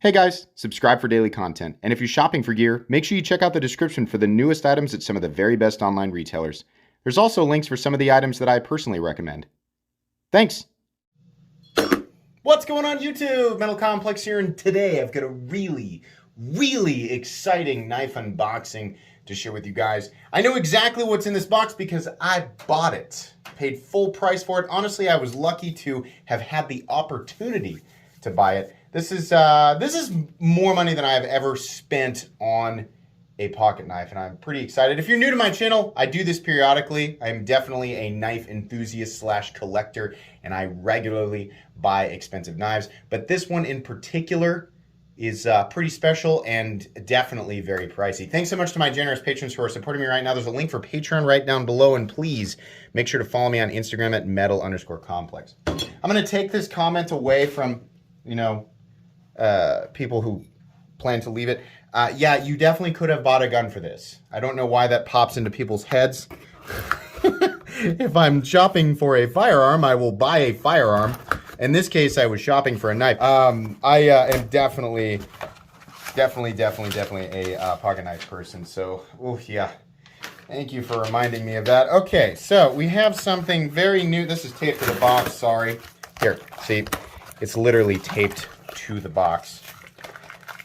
Hey guys, subscribe for daily content. And if you're shopping for gear, make sure you check out the description for the newest items at some of the very best online retailers. There's also links for some of the items that I personally recommend. Thanks! What's going on YouTube? Metal Complex here, and today I've got a really exciting knife unboxing to share with you guys. I know exactly what's in this box because I bought it. Paid full price for it. Honestly, I was lucky to have had the opportunity to buy it. This is more money than I have ever spent on a pocket knife, and I'm pretty excited. If you're new to my channel, I do this periodically. I'm definitely a knife enthusiast / collector, and I regularly buy expensive knives. But this one in particular is pretty special and definitely very pricey. Thanks so much to my generous patrons who are supporting me right now. There's a link for Patreon right down below, and please make sure to follow me on Instagram at metal_complex. I'm gonna take this comment away from, people who plan to leave it. Yeah, you definitely could have bought a gun for this. I don't know why that pops into people's heads. If I'm shopping for a firearm, I will buy a firearm. In this case, I was shopping for a knife. I am definitely a pocket knife person. So, yeah. Thank you for reminding me of that. Okay, so we have something very new. This is taped to the box, sorry. Here, see, it's literally taped to the box.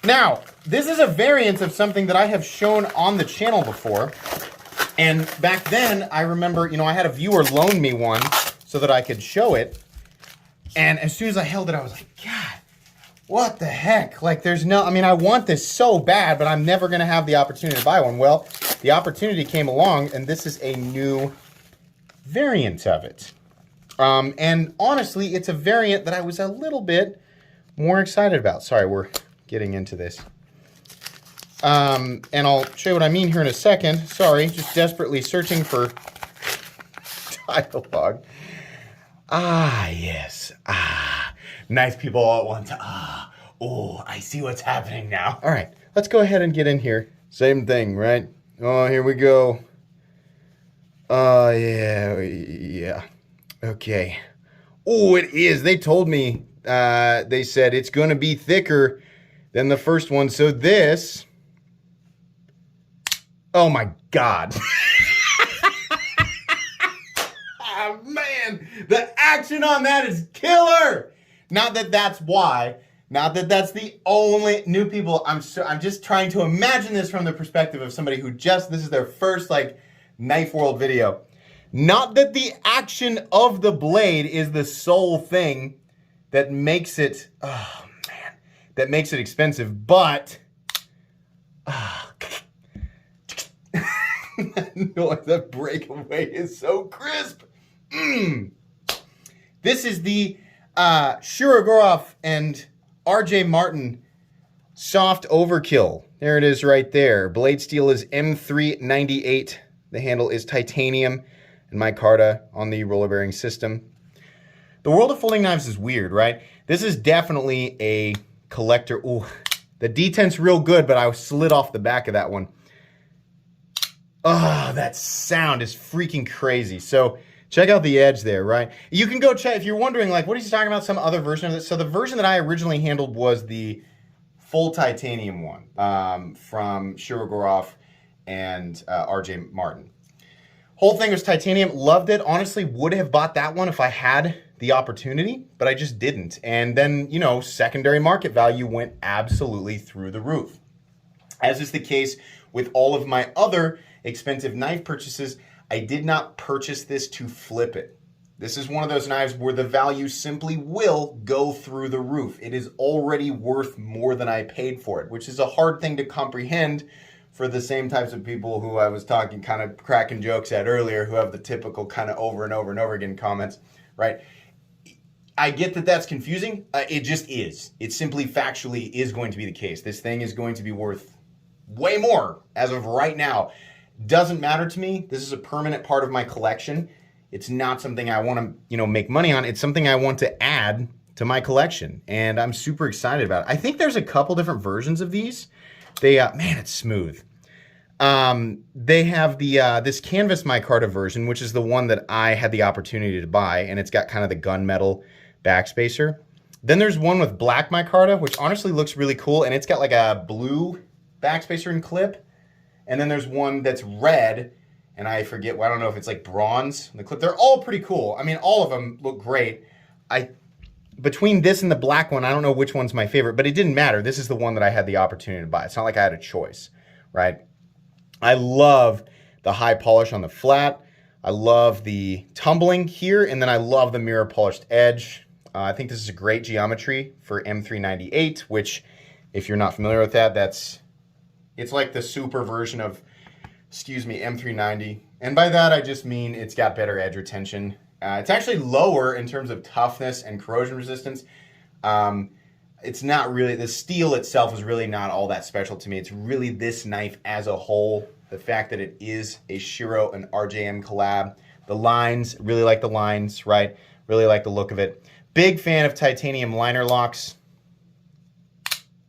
Now, this is a variant of something that I have shown on the channel before. And back then, I remember, I had a viewer loan me one so that I could show it. And as soon as I held it, I was like, God, what the heck? Like, I want this so bad, but I'm never going to have the opportunity to buy one. Well, the opportunity came along, and this is a new variant of it. And honestly, it's a variant that I was a little bit more excited about. Sorry, we're getting into this. And I'll show you what I mean here in a second. Sorry, just desperately searching for dialogue. Ah, yes. Ah, nice people all at once. Ah, oh, I see what's happening now. All right, let's go ahead and get in here. Same thing, right? Oh, here we go. Oh, yeah. Okay. Oh, it is. They told me, they said it's going to be thicker than the first one. So this, oh my God. Oh, man, the action on that is killer. Not that that's why. Not that that's the only new people. I'm just trying to imagine this from the perspective of somebody who this is their first knife world video. Not that the action of the blade is the sole thing that makes it, oh man, that makes it expensive, but that breakaway is so crisp. This is the Shirogorov and RJ Martin soft overkill. There it is right there. Blade steel is M398. The handle is titanium and micarta on the roller bearing system. The world of folding knives is weird, right? This is definitely a collector. Ooh, the detent's real good, but I slid off the back of that one. Oh, that sound is freaking crazy. So check out the edge there, right? You can go check, if you're wondering, what is he talking about, some other version of this? So the version that I originally handled was the full titanium one from Shirogorov and RJ Martin. Whole thing was titanium, loved it. Honestly, would have bought that one if I had the opportunity, but I just didn't. And then, secondary market value went absolutely through the roof. As is the case with all of my other expensive knife purchases, I did not purchase this to flip it. This is one of those knives where the value simply will go through the roof. It is already worth more than I paid for it, which is a hard thing to comprehend for the same types of people who I was talking, kind of cracking jokes at earlier, who have the typical kind of over and over and over again comments, right? I get that that's confusing. It just is. It simply factually is going to be the case. This thing is going to be worth way more as of right now. Doesn't matter to me. This is a permanent part of my collection. It's not something I want to, make money on. It's something I want to add to my collection, and I'm super excited about it. I think there's a couple different versions of these. They, man, it's smooth. They have the this canvas micarta version, which is the one that I had the opportunity to buy, and it's got kind of the gunmetal backspacer. Then there's one with black micarta, which honestly looks really cool, and it's got like a blue backspacer and clip. And then there's one that's red, and I forget, well, I don't know if it's like bronze. The clip, they're all pretty cool. I mean, all of them look great. Between this and the black one, I don't know which one's my favorite, but it didn't matter. This is the one that I had the opportunity to buy. It's not like I had a choice, right? I love the high polish on the flat. I love the tumbling here, and then I love the mirror polished edge. I think this is a great geometry for M398, which, if you're not familiar with that, it's like the super version of, M390. And by that, I just mean it's got better edge retention. It's actually lower in terms of toughness and corrosion resistance. It's not really, the steel itself is really not all that special to me. It's really this knife as a whole. The fact that it is a Shiro and RJM collab. The lines, really like the lines, right? Really like the look of it. Big fan of titanium liner locks.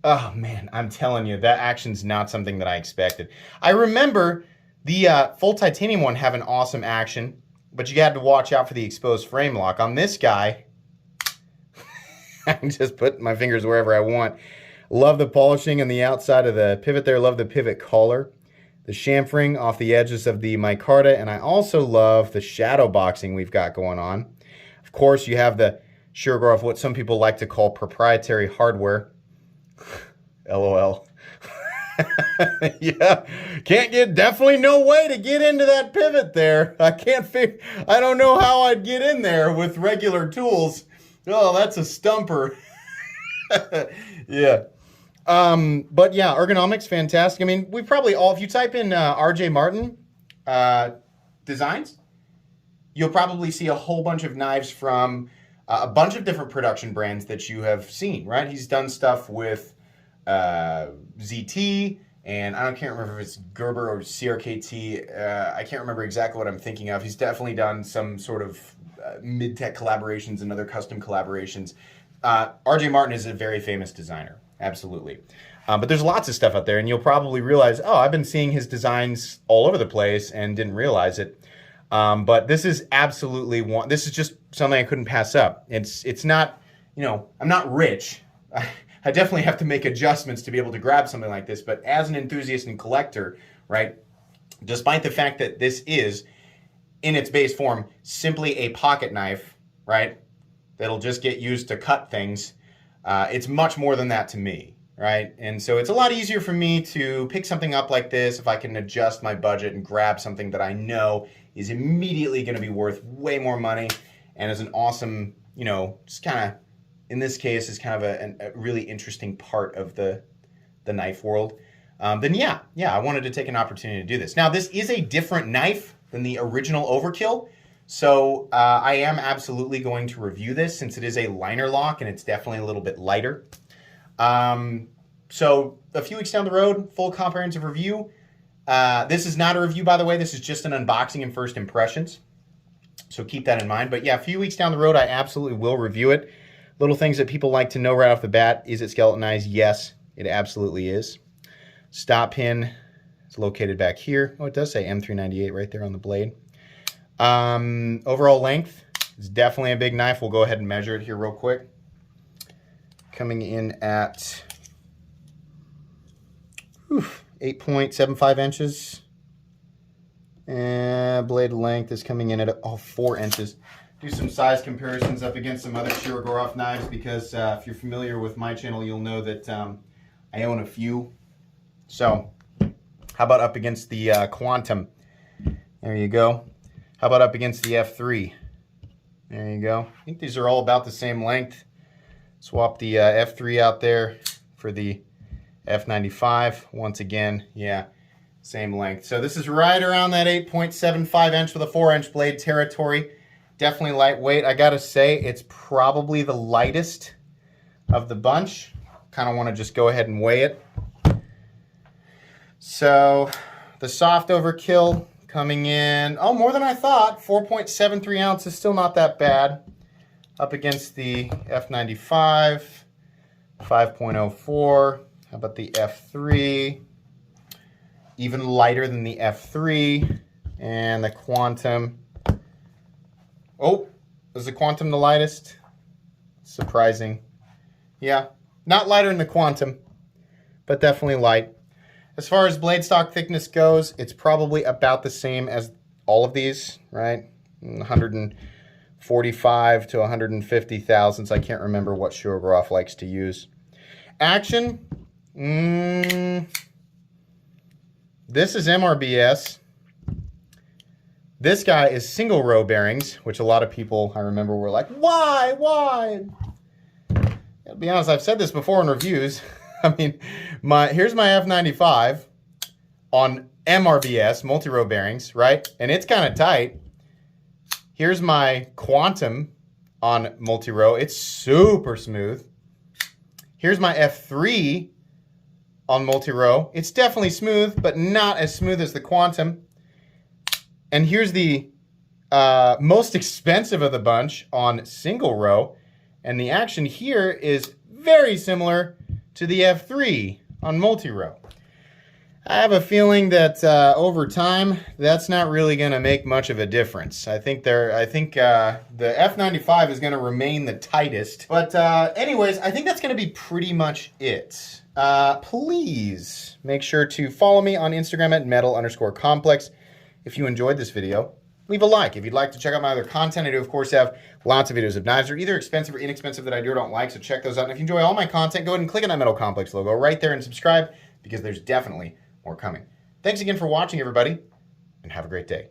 Oh man, I'm telling you, that action's not something that I expected. I remember the full titanium one have an awesome action, but you had to watch out for the exposed frame lock. On this guy, I can just put my fingers wherever I want. Love the polishing on the outside of the pivot there. Love the pivot collar. The chamfering off the edges of the micarta, and I also love the shadow boxing we've got going on. Of course, you have the Shirogorov, what some people like to call proprietary hardware. LOL. Yeah, definitely no way to get into that pivot there. I don't know how I'd get in there with regular tools. Oh, that's a stumper. Yeah. But yeah, ergonomics, fantastic. I mean, we probably all, if you type in RJ Martin designs, you'll probably see a whole bunch of knives from a bunch of different production brands that you have seen, right? He's done stuff with ZT, and I can't remember if it's Gerber or CRKT. I can't remember exactly what I'm thinking of. He's definitely done some sort of mid-tech collaborations and other custom collaborations. RJ Martin is a very famous designer. Absolutely. But there's lots of stuff out there, and you'll probably realize, oh, I've been seeing his designs all over the place and didn't realize it. But this is absolutely this is just something I couldn't pass up. It's not, I'm not rich. I definitely have to make adjustments to be able to grab something like this. But as an enthusiast and collector, right, despite the fact that this is, in its base form, simply a pocket knife, right, that'll just get used to cut things, it's much more than that to me, right? And so it's a lot easier for me to pick something up like this if I can adjust my budget and grab something that I know is immediately going to be worth way more money and is an awesome, just kind of, in this case, is kind of a really interesting part of the knife world. Then yeah, I wanted to take an opportunity to do this. Now, this is a different knife than the original Overkill. So I am absolutely going to review this since it is a liner lock and it's definitely a little bit lighter. So a few weeks down the road, full comprehensive review. This is not a review, by the way. This is just an unboxing and first impressions. So keep that in mind. But yeah, a few weeks down the road, I absolutely will review it. Little things that people like to know right off the bat. Is it skeletonized? Yes, it absolutely is. Stop pin is located back here. Oh, it does say M398 right there on the blade. Overall length is definitely a big knife. We'll go ahead and measure it here real quick. Coming in at 8.75 inches. And blade length is coming in at 4 inches. Do some size comparisons up against some other Shirogorov knives because if you're familiar with my channel, you'll know that I own a few. So how about up against the Quantum? There you go. How about up against the F3? There you go. I think these are all about the same length. Swap the F3 out there for the F95. Once again, yeah, same length. So this is right around that 8.75 inch with a 4-inch blade territory. Definitely lightweight. I gotta say, it's probably the lightest of the bunch. Kind of want to just go ahead and weigh it. So the soft Overkill coming in, more than I thought. 4.73 ounces, still not that bad. Up against the F95, 5.04. How about the F3? Even lighter than the F3. And the Quantum. Oh, is the Quantum the lightest? Surprising. Yeah. Not lighter than the Quantum, but definitely light. As far as blade stock thickness goes, it's probably about the same as all of these, right? 145 to 150 thousandths. I can't remember what Shirogorov likes to use. Action. This is MRBS. This guy is single row bearings, which a lot of people, I remember, were like, why? To be honest, I've said this before in reviews. I mean, here's my F95 on MRBS, multi-row bearings, right? And it's kind of tight. Here's my Quantum on multi-row. It's super smooth. Here's my F3 on multi-row. It's definitely smooth, but not as smooth as the Quantum. And here's the most expensive of the bunch on single row. And the action here is very similar to the F3 on multi-row. I have a feeling that over time, that's not really going to make much of a difference. I think the F95 is going to remain the tightest. But anyways, I think that's going to be pretty much it. Please make sure to follow me on Instagram at metal_complex. If you enjoyed this video, leave a like. If you'd like to check out my other content, I do, of course, have lots of videos of knives. They're either expensive or inexpensive that I do or don't like, so check those out. And if you enjoy all my content, go ahead and click on that Metal Complex logo right there and subscribe, because there's definitely more coming. Thanks again for watching, everybody, and have a great day.